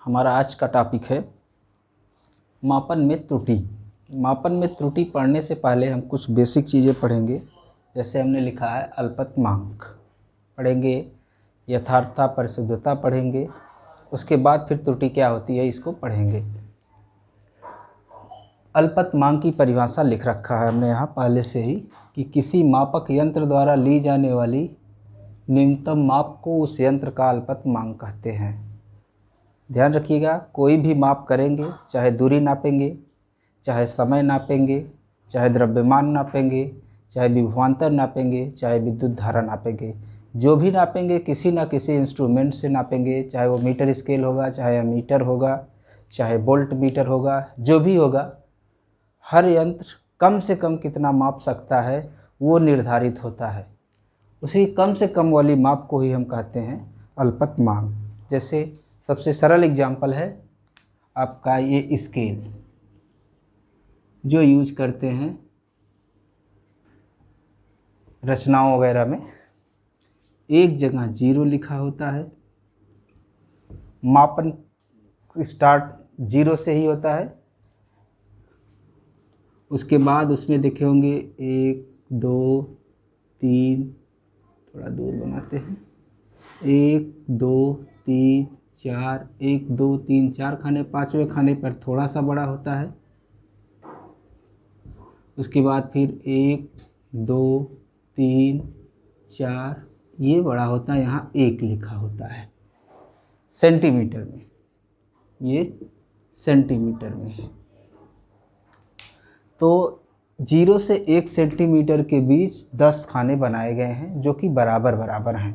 हमारा आज का टॉपिक है मापन में त्रुटि। मापन में त्रुटि पढ़ने से पहले हम कुछ बेसिक चीज़ें पढ़ेंगे। जैसे हमने लिखा है अल्पतमांक पढ़ेंगे, यथार्थता परिशुद्धता पढ़ेंगे, उसके बाद फिर त्रुटि क्या होती है इसको पढ़ेंगे। अल्पतमांक की परिभाषा लिख रखा है हमने यहाँ पहले से ही कि किसी मापक यंत्र द्वारा ली जाने वाली न्यूनतम माप को उस यंत्र का अल्पतमांक कहते हैं। ध्यान रखिएगा, कोई भी माप करेंगे, चाहे दूरी नापेंगे, चाहे समय नापेंगे, चाहे द्रव्यमान नापेंगे, चाहे विभवांतर नापेंगे, चाहे विद्युत धारा नापेंगे, जो भी नापेंगे किसी न किसी इंस्ट्रूमेंट से नापेंगे। चाहे वो मीटर स्केल होगा, चाहे एमीटर होगा, चाहे वोल्ट मीटर होगा, जो भी होगा, हर यंत्र कम से कम कितना माप सकता है वो निर्धारित होता है। उसी कम से कम वाली माप को ही हम कहते हैं अल्पतमांक। जैसे सबसे सरल एग्जाम्पल है आपका ये स्केल जो यूज करते हैं रचनाओं वगैरह में। एक जगह 0 लिखा होता है, मापन स्टार्ट 0 से ही होता है। उसके बाद उसमें देखे होंगे 1 2 3, थोड़ा दूर बनाते हैं, 1 2 3 4, 1 2 3 4 खाने, 5वें खाने पर थोड़ा सा बड़ा होता है। उसके बाद फिर 1 2 3 4, ये बड़ा होता है, यहाँ 1 लिखा होता है सेंटीमीटर में, ये सेंटीमीटर में है। तो 0 से 1 सेंटीमीटर के बीच 10 खाने बनाए गए हैं जो कि बराबर बराबर हैं।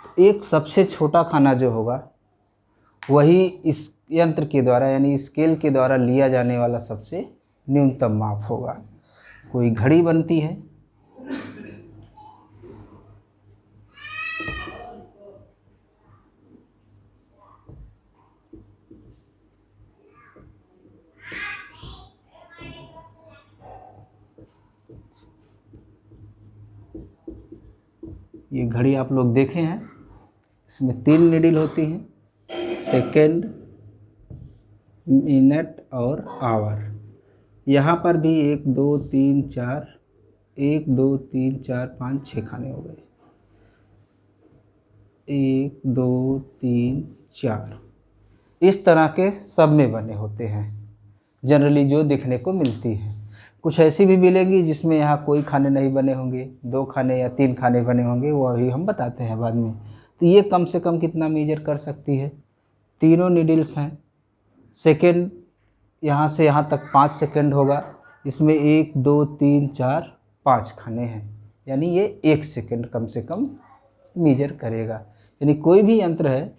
तो एक सबसे छोटा खाना जो होगा वही इस यंत्र के द्वारा यानी स्केल के द्वारा लिया जाने वाला सबसे न्यूनतम माप होगा। कोई घड़ी बनती है, ये घड़ी आप लोग देखे हैं, इसमें 3 नीडल होती हैं, सेकेंड, मिनट और आवर। यहाँ पर भी 1 2 3 4, 1 2 3 4 5 6 खाने हो गए, 1 2 3 4, इस तरह के सब में बने होते हैं जनरली जो देखने को मिलती है। कुछ ऐसी भी मिलेंगी जिसमें यहाँ कोई खाने नहीं बने होंगे, 2 खाने या 3 खाने बने होंगे, वो अभी हम बताते हैं बाद में। तो ये कम से कम कितना मेजर कर सकती है, तीनों नीडल्स हैं। सेकेंड, यहाँ से यहाँ तक 5 सेकेंड होगा, इसमें 1 2 3 4 5 खाने हैं, यानी ये 1 सेकेंड कम से कम मेजर करेगा। यानी कोई भी यंत्र है,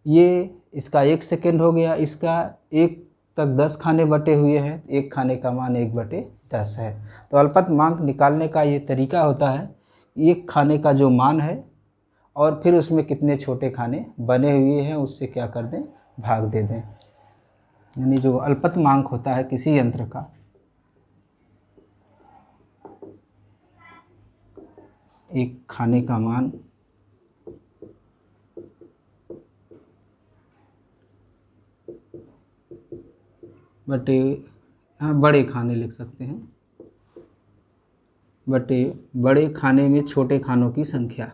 ये इसका 1 सेकेंड हो गया, इसका 1 तक 10 खाने बटे हुए हैं, 1 खाने का मान 1/10 है। तो अल्पतमांक निकालने का ये तरीका होता है, 1 खाने का जो मान है और फिर उसमें कितने छोटे खाने बने हुए हैं उससे क्या कर दें, भाग दे दें। यानी जो अल्पतमांक होता है किसी यंत्र का, एक खाने का मान बटे, यहाँ बड़े खाने लिख सकते हैं, बटे बड़े खाने में छोटे खानों की संख्या।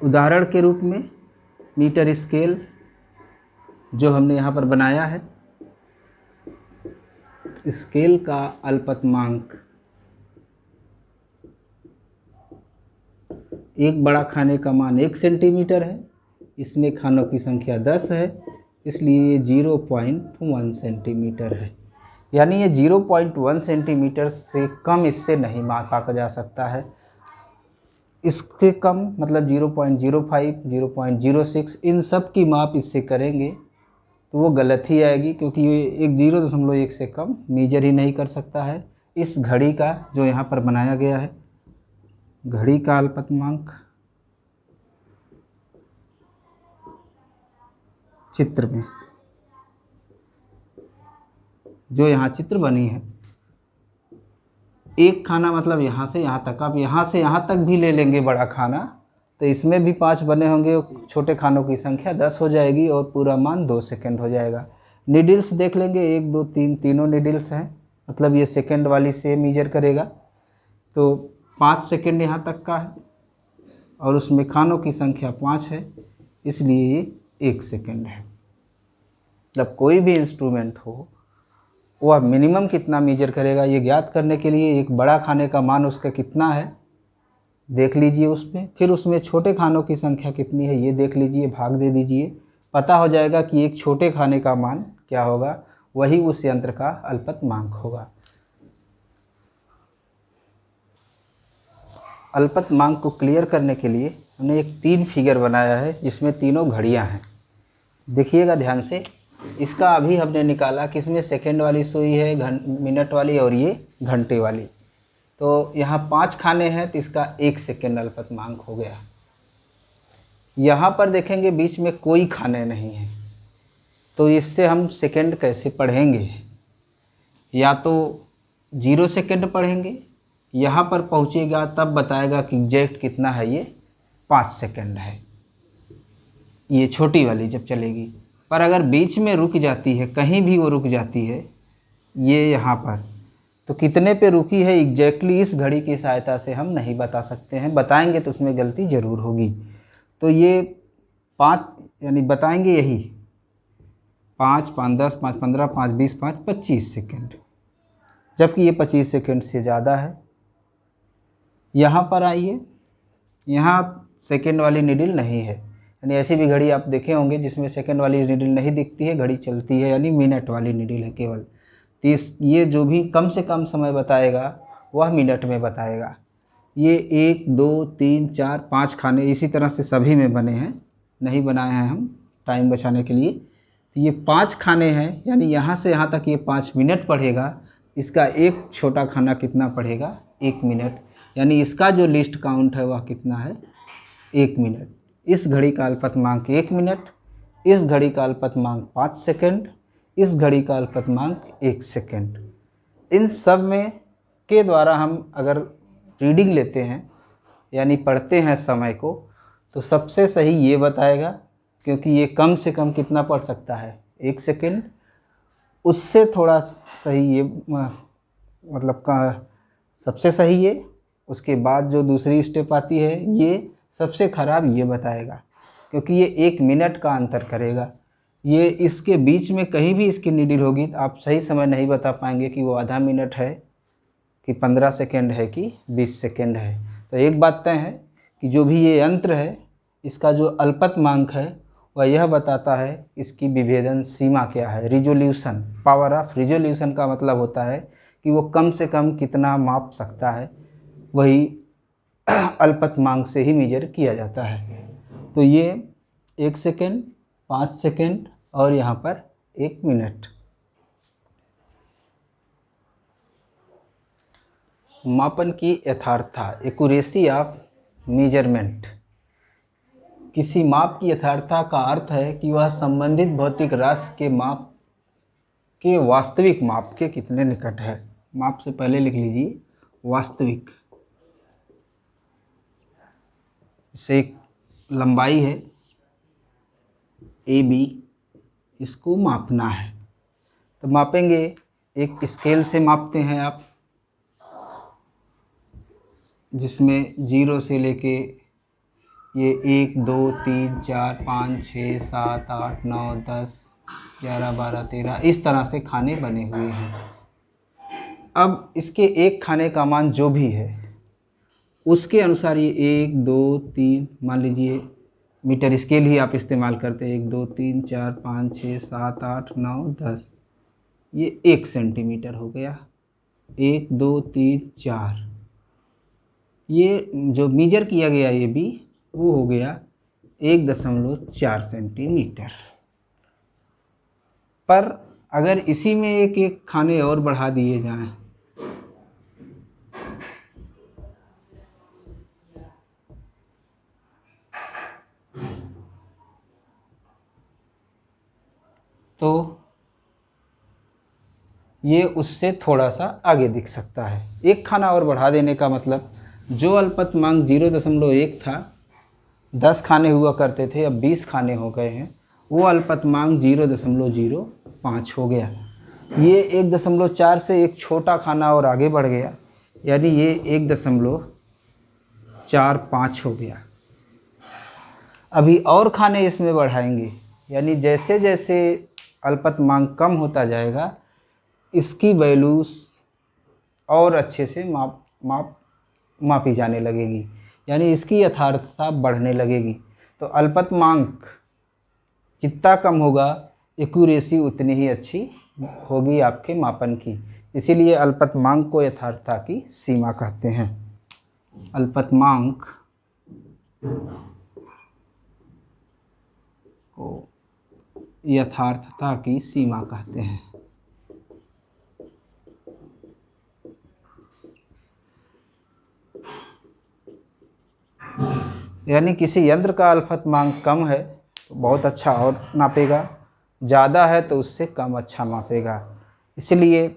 उदाहरण के रूप में मीटर स्केल जो हमने यहाँ पर बनाया है, स्केल का अल्पतमांक, एक बड़ा खाने का मान 1 सेंटीमीटर है, इसमें खानों की संख्या 10 है, इसलिए ये 0.1 सेंटीमीटर है। यानी ये 0.1 सेंटीमीटर से कम इससे नहीं मापा जा सकता है। इससे कम मतलब 0.05, 0.06, इन सब की माप इससे करेंगे तो वो गलत ही आएगी, क्योंकि ये एक 0.1 से कम मेजर ही नहीं कर सकता है। इस घड़ी का जो यहाँ पर बनाया गया है, घड़ी का अल्पतमांक चित्र में जो यहाँ चित्र बनी है, एक खाना मतलब यहाँ से यहाँ तक, आप यहाँ से यहाँ तक भी ले लेंगे बड़ा खाना तो इसमें भी 5 बने होंगे, छोटे खानों की संख्या 10 हो जाएगी और पूरा मान 2 सेकंड हो जाएगा। नीडल्स देख लेंगे, 1 2 3 तीनों नीडल्स हैं, मतलब ये सेकंड वाली से मेजर करेगा, तो 5 सेकंड यहाँ तक का है और उसमें खानों की संख्या 5 है, इसलिए ये 1 सेकंड है। जब कोई भी इंस्ट्रूमेंट हो वह मिनिमम कितना मेजर करेगा, ये ज्ञात करने के लिए एक बड़ा खाने का मान उसका कितना है देख लीजिए उसमें, फिर उसमें छोटे खानों की संख्या कितनी है ये देख लीजिए, भाग दे दीजिए, पता हो जाएगा कि एक छोटे खाने का मान क्या होगा, वही उस यंत्र का अल्पतमांक होगा। अल्पतमांक को क्लियर करने के लिए हमने एक 3 फिगर बनाया है जिसमें तीनों घड़ियां हैं। देखिएगा ध्यान से, इसका अभी हमने निकाला कि इसमें सेकेंड वाली सुई है, मिनट वाली और ये घंटे वाली, तो यहाँ 5 खाने हैं तो इसका 1 सेकेंड अल्पतमांक हो गया। यहाँ पर देखेंगे बीच में कोई खाने नहीं है, तो इससे हम सेकेंड कैसे पढ़ेंगे, या तो 0 सेकेंड पढ़ेंगे, यहाँ पर पहुँचेगा तब बताएगा कि एग्जैक्ट कितना है, ये 5 सेकेंड है, ये छोटी वाली जब चलेगी। पर अगर बीच में रुक जाती है, कहीं भी वो रुक जाती है, ये यहाँ पर, तो कितने पे रुकी है एग्जैक्टली इस घड़ी की सहायता से हम नहीं बता सकते हैं, बताएंगे तो उसमें गलती ज़रूर होगी। तो ये 5 यानी बताएंगे यही 5 5 10 5 15 5 20 5 25 सेकेंड, जबकि ये 25 सेकेंड से ज़्यादा है। यहाँ पर आइए, यहाँ सेकेंड वाली नीडल नहीं है, यानी ऐसी भी घड़ी आप देखे होंगे जिसमें सेकंड वाली नीडल नहीं दिखती है, घड़ी चलती है, यानी मिनट वाली नीडल है केवल। तो ये जो भी कम से कम समय बताएगा वह मिनट में बताएगा। ये 1 2 3 4 5 खाने इसी तरह से सभी में बने हैं, नहीं बनाए हैं हम टाइम बचाने के लिए। तो ये 5 खाने हैं, यानी यहाँ से यहाँ तक ये 5 मिनट पढ़ेगा, इसका एक छोटा खाना कितना पढ़ेगा, 1 मिनट, यानी इसका जो लिस्ट काउंट है वह कितना है, 1 मिनट। इस घड़ी का अल्पतमांक 1 मिनट, इस घड़ी का अल्पतमांक 5 सेकंड, इस घड़ी का अल्पतमांक 1 सेकंड। इन सब में के द्वारा हम अगर रीडिंग लेते हैं यानी पढ़ते हैं समय को, तो सबसे सही ये बताएगा, क्योंकि ये कम से कम कितना पढ़ सकता है, 1 सेकंड। उससे थोड़ा सही ये मतलब का सबसे सही ये, उसके बाद जो दूसरी स्टेप आती है ये सबसे ख़राब ये बताएगा, क्योंकि ये 1 मिनट का अंतर करेगा। ये इसके बीच में कहीं भी इसकी नीडल होगी तो आप सही समय नहीं बता पाएंगे कि वो आधा मिनट है कि 15 सेकेंड है कि 20 सेकेंड है। तो एक बात तय है कि जो भी ये यंत्र है इसका जो अल्पतमांक है वह यह बताता है इसकी विभेदन सीमा क्या है, रिजोल्यूशन, पावर ऑफ रिजोल्यूशन का मतलब होता है कि वो कम से कम कितना माप सकता है, वही अल्पतमांक से ही मेजर किया जाता है। तो ये 1 सेकेंड, 5 सेकेंड और यहाँ पर 1 मिनट। मापन की यथार्थता, एक्यूरेसी ऑफ मेजरमेंट। किसी माप की यथार्थता का अर्थ है कि वह संबंधित भौतिक राशि के माप के वास्तविक माप के कितने निकट है। माप से पहले लिख लीजिए वास्तविक। से एक लंबाई है AB, इसको मापना है तो मापेंगे, एक स्केल से मापते हैं आप, जिसमें 0 से लेके ये 1 2 3 4 5 6 7 8 9 10 11 12 13 इस तरह से खाने बने हुए हैं। अब इसके एक खाने का मान जो भी है उसके अनुसार ये 1 2 3 मान लीजिए मीटर स्केल ही आप इस्तेमाल करते हैं, 1 2 3 4 5 6 7 8 9 10, ये 1 सेंटीमीटर हो गया, 1 2 3 4, ये जो मेजर किया गया ये भी वो हो गया 1.4 सेंटीमीटर। पर अगर इसी में एक एक खाने और बढ़ा दिए जाएं, तो ये उससे थोड़ा सा आगे दिख सकता है। एक खाना और बढ़ा देने का मतलब, जो अल्पतमांक 0.1 था, 10 खाने हुआ करते थे, अब 20 खाने हो गए हैं, वो अल्पतमांक 0.05 हो गया। ये 1.4 से एक छोटा खाना और आगे बढ़ गया, यानी ये 1.45 हो गया। अभी और खाने इसमें बढ़ाएंगे, यानी जैसे जैसे अल्पतमांक कम होता जाएगा, इसकी वैल्यू और अच्छे से मापी जाने लगेगी, यानी इसकी यथार्थता बढ़ने लगेगी। तो अल्पतमांक जितना कम होगा, एक्यूरेसी उतनी ही अच्छी होगी आपके मापन की। इसीलिए अल्पतमांक को यथार्थता की सीमा कहते हैं। अल्पतमांक को यथार्थता की सीमा कहते हैं। यानी किसी यंत्र का अल्पतमांक कम है तो बहुत अच्छा और नापेगा, ज़्यादा है तो उससे कम अच्छा मापेगा। इसलिए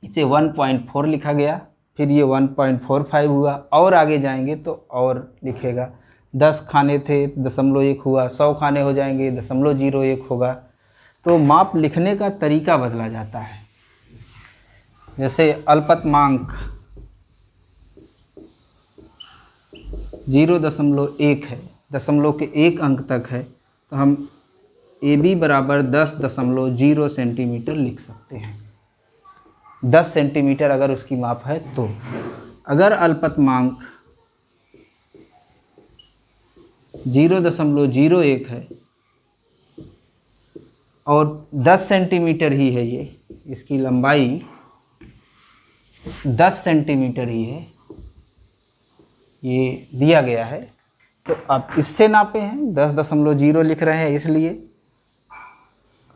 इसे 1.4 लिखा गया, फिर ये 1.45 हुआ, और आगे जाएंगे तो और लिखेगा। 10 खाने थे 0.1 हुआ, 100 खाने हो जाएंगे 0.01 होगा। तो माप लिखने का तरीका बदला जाता है। जैसे अल्पतमांक 0.1 है, दशमलव के 1 अंक तक है, तो हम AB बराबर 10.0 सेंटीमीटर लिख सकते हैं। 10 सेंटीमीटर अगर उसकी माप है तो। अगर अल्पतमांक 0.01 है और 10 सेंटीमीटर ही है, ये इसकी लंबाई 10 सेंटीमीटर ही है, ये दिया गया है, तो आप इससे नापे हैं, 10.0 लिख रहे हैं इसलिए,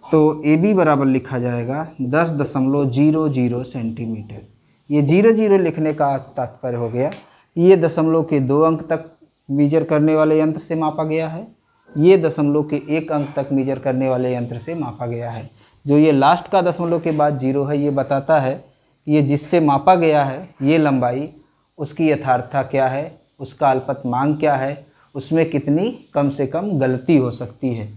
तो AB बराबर लिखा जाएगा 10.00 सेंटीमीटर। ये 00 लिखने का तात्पर्य हो गया, ये दशमलव के 2 अंक तक मीजर करने वाले यंत्र से मापा गया है, ये दशमलव के 1 अंक तक मीजर करने वाले यंत्र से मापा गया है। जो ये लास्ट का दशमलव के बाद 0 है, ये बताता है कि ये जिससे मापा गया है, ये लंबाई, उसकी यथार्थता क्या है, उसका अल्पतमांक क्या है, उसमें कितनी कम से कम गलती हो सकती है।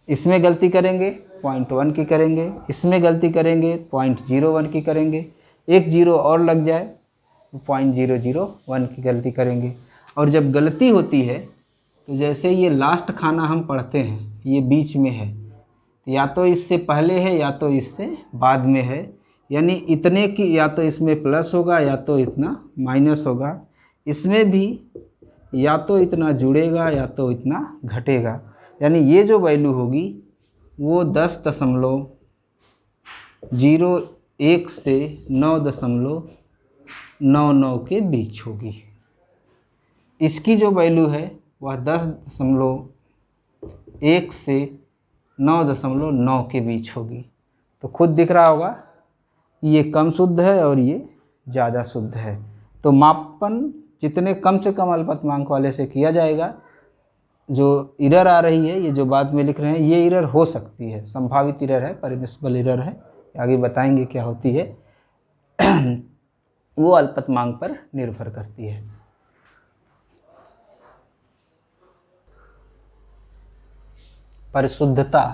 इसमें गलती करेंगे 0.1 की करेंगे, इसमें गलती करेंगे 0.01 की करेंगे, एक जीरो और लग जाए तो 0.001 की गलती करेंगे। और जब गलती होती है तो जैसे ये लास्ट खाना हम पढ़ते हैं, ये बीच में है, या तो इससे पहले है या तो इससे बाद में है, यानी इतने की या तो इसमें प्लस होगा या तो इतना माइनस होगा। इसमें भी या तो इतना जुड़ेगा या तो इतना घटेगा, यानी ये जो वैल्यू होगी वो 10.01 से 9.99 के बीच होगी। इसकी जो वैल्यू है वह 10.1 से 9.9 के बीच होगी। तो खुद दिख रहा होगा ये कम शुद्ध है और ये ज़्यादा शुद्ध है। तो मापन जितने कम से कम अल्पतमांक वाले से किया जाएगा, जो इरर आ रही है, ये जो बाद में लिख रहे हैं, ये इरर हो सकती है, संभावित इरर है, परमिसिबल इरर है, आगे बताएंगे क्या होती है। वो अल्पतमांक पर निर्भर करती है। परिशुद्धता,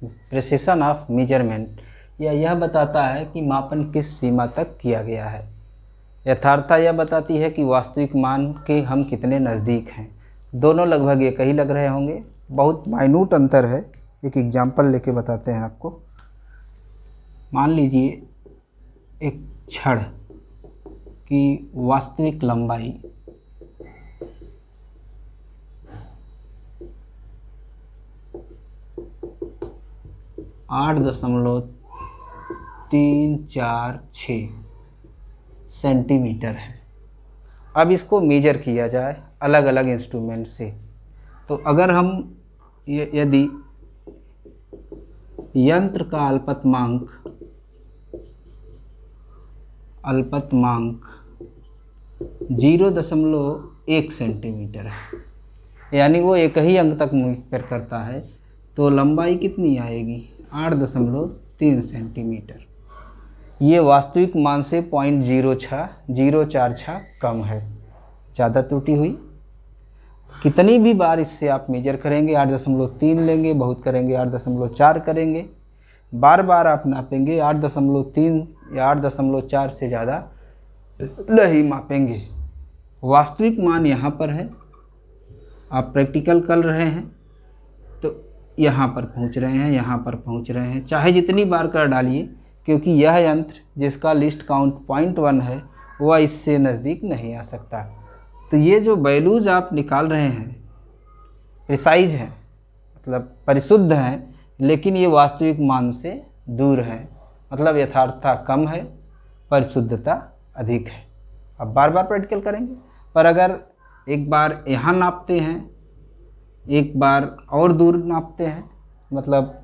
प्रिसिशन ऑफ मेजरमेंट, यह बताता है कि मापन किस सीमा तक किया गया है। यथार्थता यह बताती है कि वास्तविक मान के हम कितने नज़दीक हैं। दोनों लगभग एक ही लग रहे होंगे, बहुत माइन्यूट अंतर है। एक एग्जाम्पल लेके बताते हैं आपको। मान लीजिए एक छड़ की वास्तविक लंबाई 8.346 सेंटीमीटर है। अब इसको मेजर किया जाए अलग अलग इंस्ट्रूमेंट से, तो अगर हम यदि यंत्र का अल्पतमांक 0.1 सेंटीमीटर है, यानी वो एक ही अंक तक मेजर करता है, तो लंबाई कितनी आएगी 8.3 सेंटीमीटर। ये वास्तविक मान से 0.046 कम है, ज़्यादा त्रुटि हुई। कितनी भी बार इससे आप मेजर करेंगे 8.3 लेंगे, बहुत करेंगे 8.4 करेंगे, बार बार आप नापेंगे 8.3 या 8.4 से ज़्यादा नहीं मापेंगे। वास्तविक मान यहाँ पर है, आप प्रैक्टिकल कर रहे हैं तो यहाँ पर पहुँच रहे हैं, यहाँ पर पहुँच रहे हैं, चाहे जितनी बार कर डालिए, क्योंकि यह यंत्र जिसका लिस्ट काउंट 0.1 है वह इससे नज़दीक नहीं आ सकता। तो ये जो वैल्यूज़ आप निकाल रहे हैं प्रिसाइज हैं, मतलब परिशुद्ध हैं, लेकिन ये वास्तविक मान से दूर हैं, मतलब यथार्थता कम है, परिशुद्धता अधिक है। अब बार बार प्रैक्टिकल करेंगे, पर अगर एक बार यहाँ नापते हैं, एक बार और दूर नापते हैं, मतलब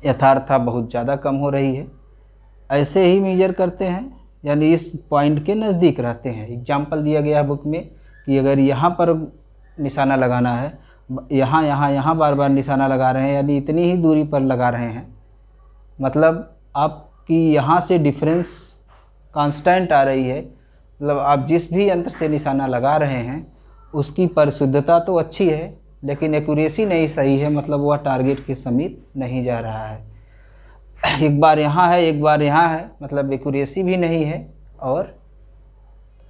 यथार्थता बहुत ज़्यादा कम हो रही है। ऐसे ही मेजर करते हैं, यानी इस पॉइंट के नज़दीक रहते हैं। एग्जाम्पल दिया गया है बुक में कि अगर यहाँ पर निशाना लगाना है, यहाँ बार बार निशाना लगा रहे हैं, यानी इतनी ही दूरी पर लगा रहे हैं, मतलब आपकी यहाँ से डिफरेंस कांस्टेंट आ रही है, मतलब आप जिस भी यंत्र से निशाना लगा रहे हैं उसकी परिशुद्धता तो अच्छी है, लेकिन एक्यूरेसी नहीं सही है, मतलब वह टारगेट के समीप नहीं जा रहा है। एक बार यहाँ है, एक बार यहाँ है, मतलब एक्यूरेसी भी नहीं है और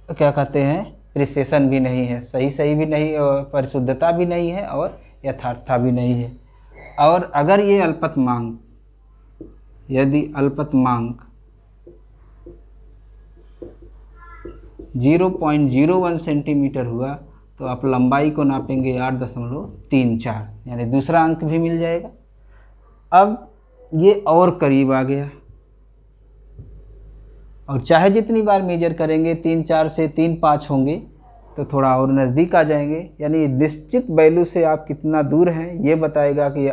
क्या कहते हैं प्रिसिशन भी नहीं है, सही भी नहीं, और परिशुद्धता भी नहीं है और यथार्थता भी नहीं है। और अगर ये अल्पतमांक, यदि अल्पतमांक 0.01 सेंटीमीटर हुआ तो आप लंबाई को नापेंगे 8.34, यानी दूसरा अंक भी मिल जाएगा। अब ये और करीब आ गया, और चाहे जितनी बार मेजर करेंगे 3-4 से 3-5 होंगे तो थोड़ा और नज़दीक आ जाएंगे, यानी निश्चित वैल्यू से आप कितना दूर हैं ये बताएगा कि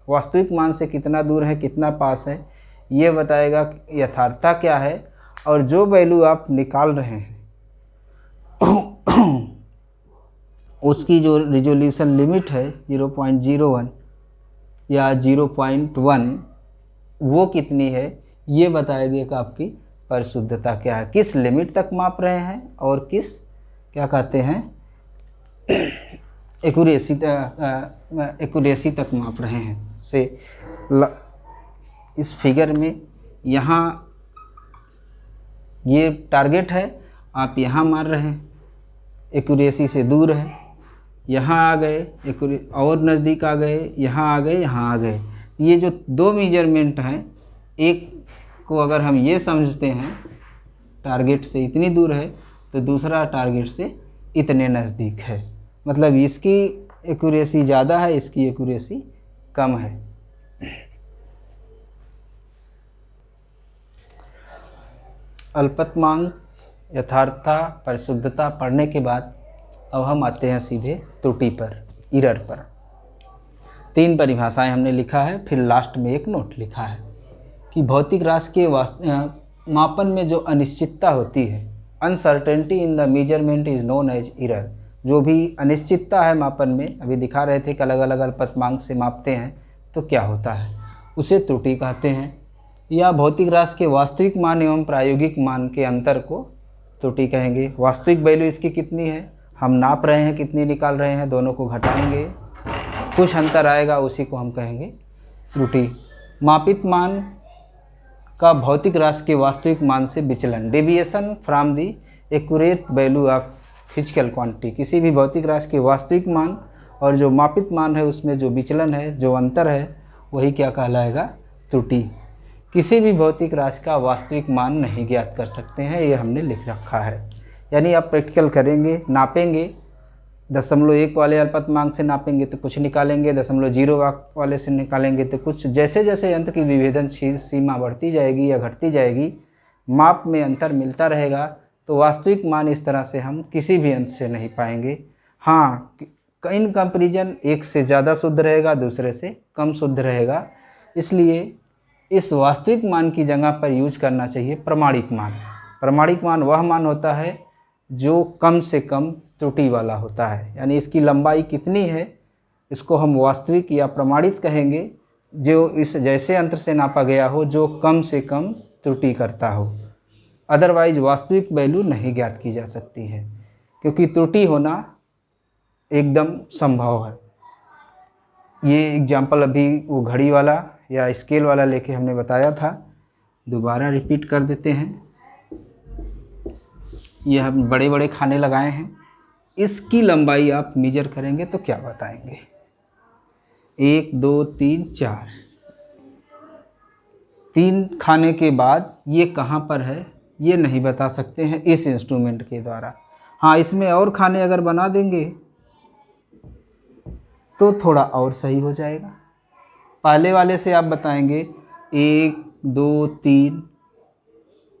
वास्तविक मान से कितना दूर है, कितना पास है, ये बताएगा कि यथार्थता क्या है। और जो वैल्यू आप निकाल रहे हैं उसकी जो रिजोल्यूशन लिमिट है 0.01 या 0.1 वो कितनी है, ये बताएगी कि आपकी परिशुद्धता क्या है, किस लिमिट तक माप रहे हैं और किस क्या कहते हैं एक्यूरेसी तक माप रहे हैं। से इस फिगर में यहाँ ये टारगेट है, आप यहाँ मार रहे हैं, एक्यूरेसी से दूर है, यहाँ आ गए और नज़दीक आ गए, यहाँ आ गए, यहाँ आ गए। ये जो दो मेजरमेंट हैं, एक को अगर हम ये समझते हैं टारगेट से इतनी दूर है तो दूसरा टारगेट से इतने नज़दीक है, मतलब इसकी एक्यूरेसी ज़्यादा है, इसकी एक्यूरेसी कम है। अल्पतमांक, यथार्थता, परिशुद्धता पढ़ने के बाद अब हम आते हैं सीधे त्रुटि पर, एरर पर। 3 परिभाषाएं हमने लिखा है, फिर लास्ट में एक नोट लिखा है कि भौतिक राशि के मापन में जो अनिश्चितता होती है, uncertainty in the measurement is known as error. जो भी अनिश्चितता है मापन में, अभी दिखा रहे थे कि अलग अलग अल्पतमांक से मापते हैं तो क्या होता है, उसे त्रुटि कहते हैं। या भौतिक राशि के वास्तविक मान एवं प्रायोगिक मान के अंतर को त्रुटि कहेंगे। वास्तविक वैल्यू इसकी कितनी है, हम नाप रहे हैं कितनी निकाल रहे हैं, दोनों को घटाएंगे, कुछ अंतर आएगा, उसी को हम कहेंगे त्रुटि। मापित मान का भौतिक राशि के वास्तविक मान से विचलन, deviation from the accurate value of physical quantity. किसी भी भौतिक राशि के वास्तविक मान और जो मापित मान है उसमें जो विचलन है, जो अंतर है, वही क्या कहलाएगा, त्रुटि। किसी भी भौतिक राशि का वास्तविक मान नहीं ज्ञात कर सकते हैं, ये हमने लिख रखा है। यानी आप प्रैक्टिकल करेंगे, नापेंगे, 0.1 वाले अल्पतमांक से नापेंगे तो कुछ निकालेंगे, 0.0 वाले से निकालेंगे तो कुछ। जैसे जैसे यंत्र की विभेदनशील सीमा बढ़ती जाएगी या घटती जाएगी, माप में अंतर मिलता रहेगा, तो वास्तविक मान इस तरह से हम किसी भी यंत्र से नहीं पाएंगे। हाँ, इन कंपेरिजन एक से ज़्यादा शुद्ध रहेगा, दूसरे से कम शुद्ध रहेगा, इसलिए इस वास्तविक मान की जगह पर यूज करना चाहिए प्रमाणिक मान। प्रमाणिक मान वह मान होता है जो कम से कम त्रुटि वाला होता है, यानी इसकी लंबाई कितनी है इसको हम वास्तविक या प्रमाणित कहेंगे जो इस जैसे यंत्र से नापा गया हो जो कम से कम त्रुटि करता हो। अदरवाइज वास्तविक वैल्यू नहीं ज्ञात की जा सकती है, क्योंकि त्रुटि होना एकदम संभव है। ये एग्जाम्पल अभी वो घड़ी वाला या स्केल वाला लेके हमने बताया था, दोबारा रिपीट कर देते हैं। ये हम बड़े बड़े खाने लगाए हैं, इसकी लंबाई आप मेजर करेंगे तो क्या बताएंगे? 1 2 3 4, 3 खाने के बाद ये कहाँ पर है ये नहीं बता सकते हैं इस इंस्ट्रूमेंट के द्वारा। हाँ, इसमें और खाने अगर बना देंगे तो थोड़ा और सही हो जाएगा। पहले वाले से आप बताएंगे 1 2 3,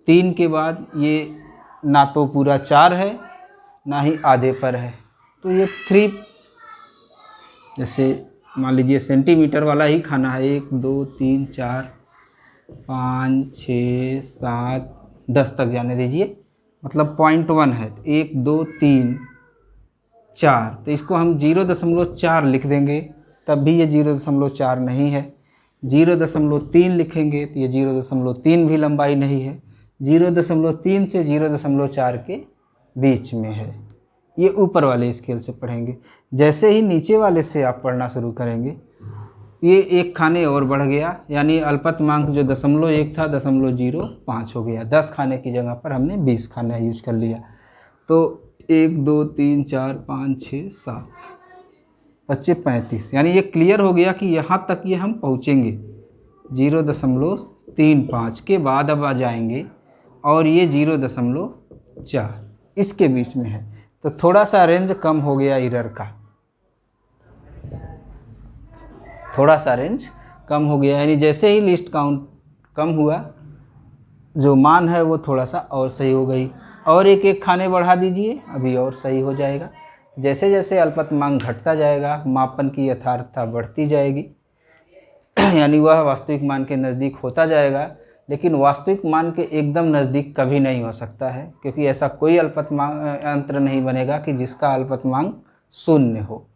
3 के बाद ये ना तो पूरा 4 है ना ही आधे पर है, तो ये 3, जैसे मान लीजिए सेंटीमीटर वाला ही खाना है, 1 2 3 4 5 6 7 10 तक जाने दीजिए, मतलब 0.1 है, 1 2 3 4, तो इसको हम 0.4 लिख देंगे, तब भी ये 0.4 नहीं है। 0.3 लिखेंगे तो ये 0.3 भी लंबाई नहीं है। 0.3 से 0.4 के बीच में है। ये ऊपर वाले स्केल से पढ़ेंगे। जैसे ही नीचे वाले से आप पढ़ना शुरू करेंगे, ये एक खाने और बढ़ गया, यानी अल्पतमांक जो 0.1 था 0.05 हो गया। 10 खाने की जगह पर हमने 20 खाना यूज कर लिया। तो 1 2 3 4 5 6 7 बच्चे 35, यानी ये क्लियर हो गया कि यहाँ तक ये हम पहुँचेंगे। 0.35 के बाद अब आ जाएंगे और ये 0.4 इसके बीच में है, तो थोड़ा सा रेंज कम हो गया एरर का, थोड़ा सा रेंज कम हो गया, यानी जैसे ही लिस्ट काउंट कम हुआ जो मान है वो थोड़ा सा और सही हो गई। और एक एक खाने बढ़ा दीजिए, अभी और सही हो जाएगा। जैसे जैसे अल्पतमांक घटता जाएगा मापन की यथार्थता बढ़ती जाएगी, यानी वह वास्तविक मान के नज़दीक होता जाएगा। लेकिन वास्तविक मान के एकदम नज़दीक कभी नहीं हो सकता है, क्योंकि ऐसा कोई अल्पतमांक यंत्र नहीं बनेगा कि जिसका अल्पतमांक 0 हो।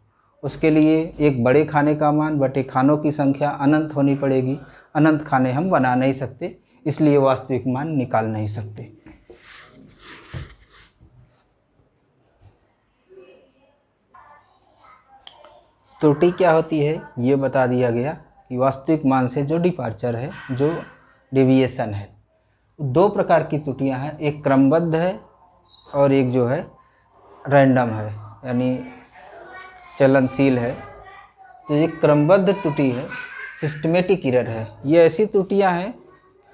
उसके लिए एक बड़े खाने का मान बटे खानों की संख्या अनंत होनी पड़ेगी। अनंत खाने हम बना नहीं सकते, इसलिए वास्तविक मान निकाल नहीं सकते। त्रुटि क्या होती है ये बता दिया गया कि वास्तविक मान से जो डिपार्चर है, जो डेविएशन है, 2 प्रकार की त्रुटियां हैं। एक क्रमबद्ध है और एक जो है रैंडम है, यानी चलनशील है। तो ये क्रमबद्ध त्रुटि है, सिस्टमेटिक एरर है। ये ऐसी त्रुटियां हैं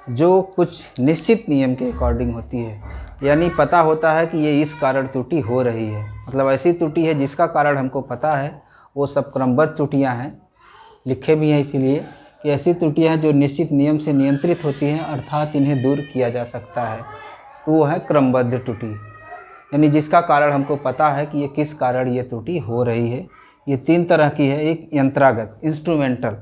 जो कुछ निश्चित नियम के अकॉर्डिंग होती है, यानी पता होता है कि ये इस कारण त्रुटि हो रही है। मतलब ऐसी त्रुटि है जिसका कारण हमको पता है, वो सब क्रमबद्ध त्रुटियां हैं। लिखे भी हैं इसीलिए कि ऐसी त्रुटियां हैं जो निश्चित नियम से नियंत्रित होती हैं, अर्थात इन्हें दूर किया जा सकता है, तो वो है क्रमबद्ध त्रुटि, यानी जिसका कारण हमको पता है कि ये किस कारण ये त्रुटि हो रही है। ये 3 तरह की है। एक यंत्रागत, इंस्ट्रूमेंटल,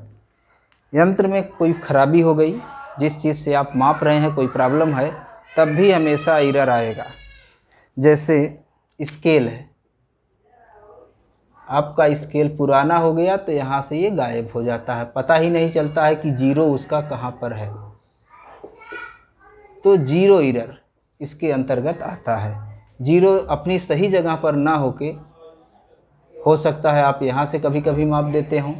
यंत्र में कोई खराबी हो गई, जिस चीज़ से आप माप रहे हैं कोई प्रॉब्लम है, तब भी हमेशा एरर आएगा। जैसे स्केल है, आपका स्केल पुराना हो गया तो यहाँ से ये गायब हो जाता है, पता ही नहीं चलता है कि 0 उसका कहाँ पर है, तो 0 एरर इसके अंतर्गत आता है। 0 अपनी सही जगह पर ना होके, हो सकता है आप यहाँ से कभी कभी माप देते हों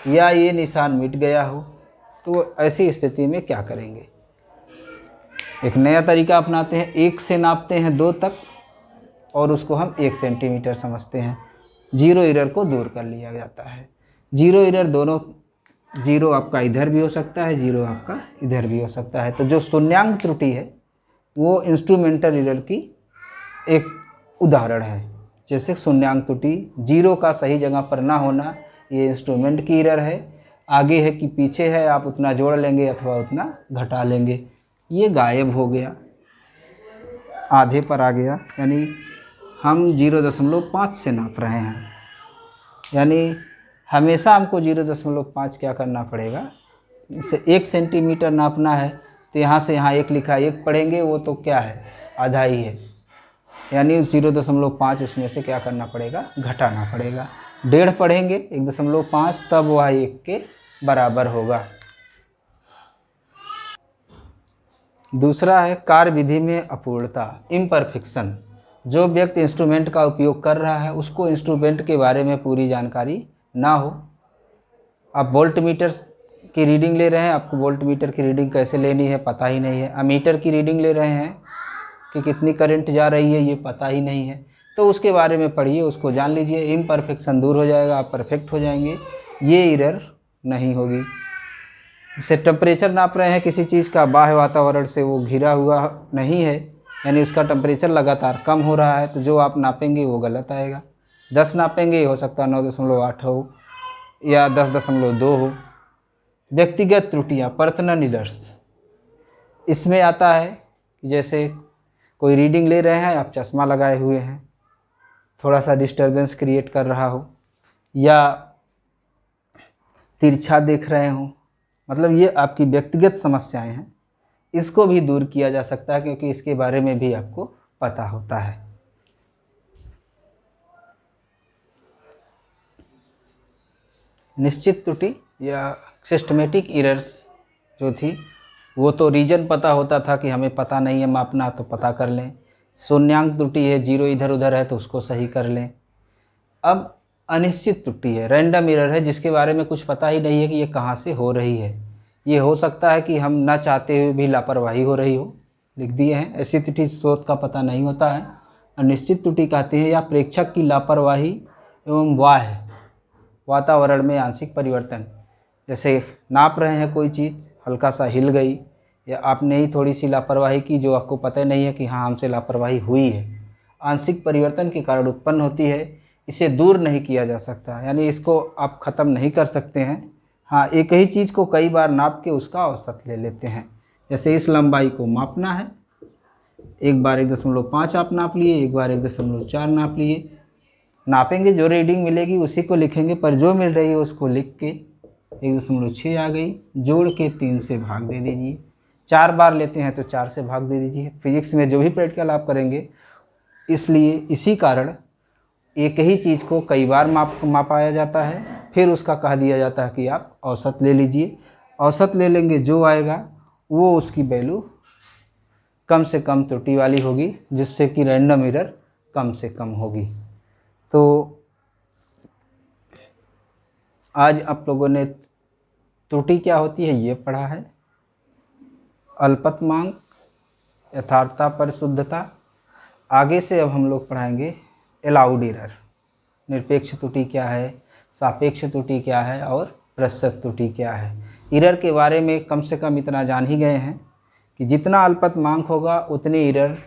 या ये निशान मिट गया हो, तो ऐसी स्थिति में क्या करेंगे? एक नया तरीका अपनाते हैं, 1 से नापते हैं 2 तक और उसको हम 1 सेंटीमीटर समझते हैं। 0 एरर को दूर कर लिया जाता है। 0 एरर दोनों, 0 आपका इधर भी हो सकता है, 0 आपका इधर भी हो सकता है। तो जो शून्यांक त्रुटि है वो इंस्ट्रूमेंटल एरर की एक उदाहरण है। जैसे शून्यांक त्रुटि, 0 का सही जगह पर ना होना, ये इंस्ट्रूमेंट की एरर है। आगे है कि पीछे है, आप उतना जोड़ लेंगे अथवा उतना घटा लेंगे, ये गायब हो गया, आधे पर आ गया, यानी हम 0.5 से नाप रहे हैं, यानी हमेशा हमको 0.5 क्या करना पड़ेगा, इसे 1 सेंटीमीटर नापना है तो यहाँ से यहाँ 1 लिखा है, 1 पढ़ेंगे वो तो क्या है, आधा ही है, यानी 0.5 उसमें से क्या करना पड़ेगा, घटाना पड़ेगा। 1.5 पढ़ेंगे 1.5 तब वह 1 के बराबर होगा। दूसरा है कार्य विधि में अपूर्णता, इम्परफेक्शन। जो व्यक्ति इंस्ट्रूमेंट का उपयोग कर रहा है उसको इंस्ट्रूमेंट के बारे में पूरी जानकारी ना हो। आप वोल्ट मीटर की रीडिंग ले रहे हैं, आपको वोल्ट मीटर की रीडिंग कैसे लेनी है पता ही नहीं है। अमीटर की रीडिंग ले रहे हैं कि कितनी करंट जा रही है ये पता ही नहीं है, तो उसके बारे में पढ़िए, उसको जान लीजिए, इम्परफेक्शन दूर हो जाएगा, आप परफेक्ट हो जाएंगे, ये एरर नहीं होगी। जैसे टेम्परेचर नाप रहे हैं किसी चीज़ का, बाह्य वातावरण से वो घिरा हुआ नहीं है, यानी उसका टेम्परेचर लगातार कम हो रहा है, तो जो आप नापेंगे वो गलत आएगा। 10 नापेंगे, हो सकता है 9.8 हो या 10.2 हो। व्यक्तिगत त्रुटियाँ, पर्सनल एरर्स, इसमें आता है कि जैसे कोई रीडिंग ले रहे हैं, आप चश्मा लगाए हुए हैं, थोड़ा सा डिस्टरबेंस क्रिएट कर रहा हो, या तिरछा देख रहे हो, मतलब ये आपकी व्यक्तिगत समस्याएं हैं। इसको भी दूर किया जा सकता है क्योंकि इसके बारे में भी आपको पता होता है। निश्चित त्रुटि या सिस्टमेटिक एरर्स जो थी वो तो रीजन पता होता था कि हमें पता नहीं है मापना तो पता कर लें। शून्यांक त्रुटि है, 0 इधर उधर है तो उसको सही कर लें। अब अनिश्चित त्रुटि है, रैंडम एरर है, जिसके बारे में कुछ पता ही नहीं है कि ये कहाँ से हो रही है। ये हो सकता है कि हम ना चाहते हुए भी लापरवाही हो रही हो, लिख दिए हैं। ऐसी त्रुटि स्रोत का पता नहीं होता है। अनिश्चित त्रुटि कहते हैं या प्रेक्षक की लापरवाही एवं बाह्य वातावरण में आंशिक परिवर्तन। जैसे नाप रहे हैं कोई चीज़, हल्का सा हिल गई, या आपने ही थोड़ी सी लापरवाही की जो आपको पता नहीं है कि हाँ हमसे लापरवाही हुई है, आंशिक परिवर्तन के कारण उत्पन्न होती है। इसे दूर नहीं किया जा सकता, यानी इसको आप ख़त्म नहीं कर सकते हैं। हाँ, एक ही चीज़ को कई बार नाप के उसका औसत ले लेते हैं। जैसे इस लंबाई को मापना है, एक बार 1.5 आप नाप लिए, एक बार 1.4 नाप लिए। नापेंगे, जो रीडिंग मिलेगी उसी को लिखेंगे, पर जो मिल रही है उसको लिख के 1.6 आ गई, जोड़ के 3 से भाग दे दीजिए। 4 बार लेते हैं तो 4 से भाग दे दीजिए। फिजिक्स में जो भी प्रैक्टिकल आप करेंगे, इसलिए इसी कारण एक ही चीज़ को कई बार मापाया जाता है, फिर उसका कह दिया जाता है कि आप औसत ले लीजिए। औसत ले लेंगे, जो आएगा वो उसकी वैल्यू कम से कम त्रुटि वाली होगी, जिससे कि रैंडम एरर कम से कम होगी। तो आज आप लोगों ने त्रुटि क्या होती है ये पढ़ा है, अल्पतमांक, यथार्थता, परिशुद्धता। आगे से अब हम लोग पढ़ाएंगे अलाउड एरर, निरपेक्ष त्रुटि क्या है, सापेक्ष त्रुटि क्या है और प्रतिशत त्रुटि क्या है। एरर के बारे में कम से कम इतना जान ही गए हैं कि जितना अल्पतमांक होगा उतनी एरर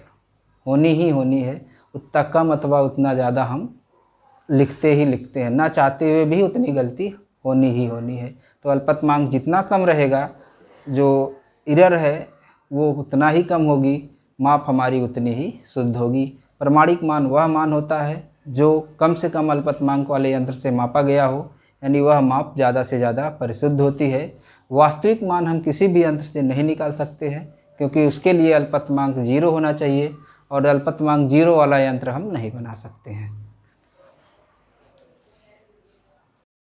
होनी ही होनी है, उतना कम अथवा उतना ज़्यादा हम लिखते ही लिखते हैं, ना चाहते हुए भी उतनी गलती होनी ही होनी है। तो अल्पतमांक जितना कम रहेगा, जो एरर है वो उतना ही कम होगी, माप हमारी उतनी ही शुद्ध होगी। प्रमाणिक मान वह मान होता है जो कम से कम अल्पतमांक वाले यंत्र से मापा गया हो, यानी वह माप ज़्यादा से ज़्यादा परिशुद्ध होती है। वास्तविक मान हम किसी भी यंत्र से नहीं निकाल सकते हैं, क्योंकि उसके लिए अल्पतमांक 0 होना चाहिए, और अल्पतमांक 0 वाला यंत्र हम नहीं बना सकते हैं।